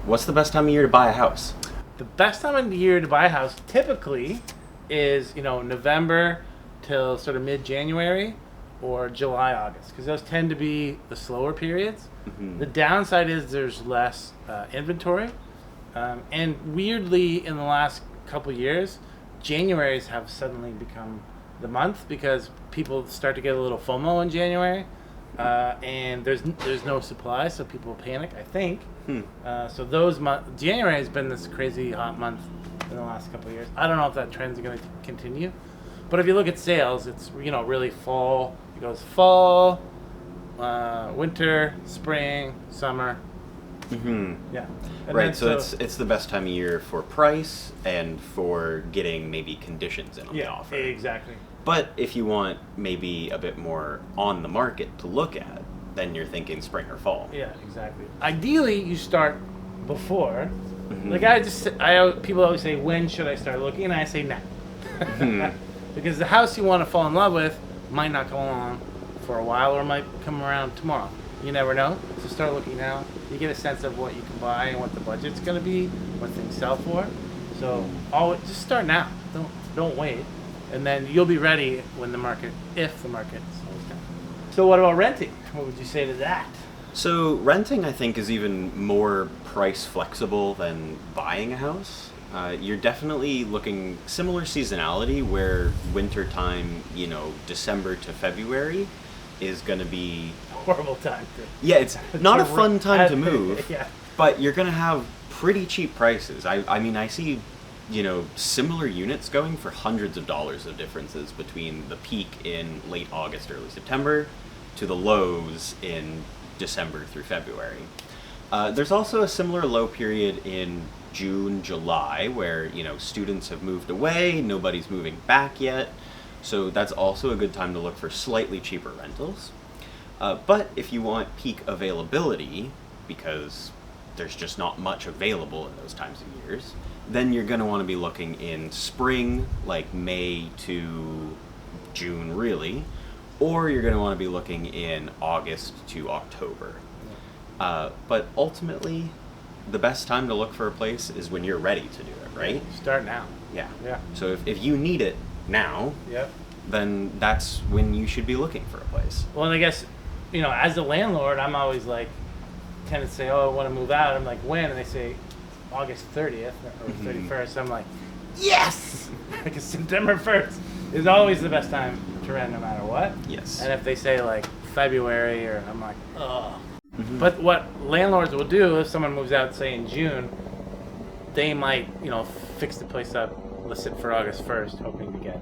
What's the best time of year to buy a house? The best time of the year to buy a house typically is, November till sort of mid-January or July, August, because those tend to be the slower periods. Mm-hmm. The downside is there's less inventory. And weirdly, in the last couple years, Januaries have suddenly become the month because people start to get a little FOMO in January. And there's no supply, so people panic, I think. So January has been this crazy hot month in the last couple of years. I don't know if that trend's going to continue. But if you look at sales, it's, really fall. It goes fall, winter, spring, summer. Mm-hmm. Yeah. And Right, so it's the best time of year for price and for getting maybe conditions in on the offer. Exactly. But if you want maybe a bit more on the market to look at, then you're thinking spring or fall. Yeah, exactly. Ideally, you start before. Mm-hmm. Like people always say, when should I start looking? And I say now. Mm-hmm. Because the house you want to fall in love with might not go along for a while or might come around tomorrow. You never know. So start looking now. You get a sense of what you can buy and what the budget's going to be, what things sell for. So just start now. Don't wait. And then you'll be ready when if the market slows down. So what about renting? What would you say to that? So renting, I think, is even more price flexible than buying a house. You're definitely looking similar seasonality where winter time, December to February is going to be Horrible time. Yeah, it's not a fun time to move, Yeah. but you're going to have pretty cheap prices. I mean, I see, similar units going for hundreds of dollars of differences between the peak in late August, early September to the lows in December through February. There's also a similar low period in June, July, where, students have moved away, nobody's moving back yet. So that's also a good time to look for slightly cheaper rentals. But if you want peak availability, because there's just not much available in those times of years, then you're going to want to be looking in spring, like May to June, really, or you're going to want to be looking in August to October. But ultimately, the best time to look for a place is when you're ready to do it, right? Start now. Yeah. Yeah. So if you need it now, Yep. then that's when you should be looking for a place. Well, and I guess, as a landlord, I'm always like, tenants say, oh, I want to move out. I'm like, when? And they say August 30th or 31st. I'm like, yes! Because September 1st is always the best time to rent no matter what. Yes. And if they say like February, or I'm like, oh. But what landlords will do if someone moves out, say in June, they might, fix the place up, list it for August 1st, hoping to get,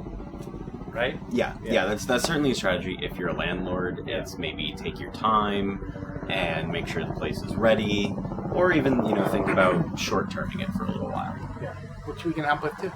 right? Yeah, that's certainly a strategy. If you're a landlord, it's maybe take your time and make sure the place is ready, or even think about short-terming it for a little while. Yeah, which we can help with too.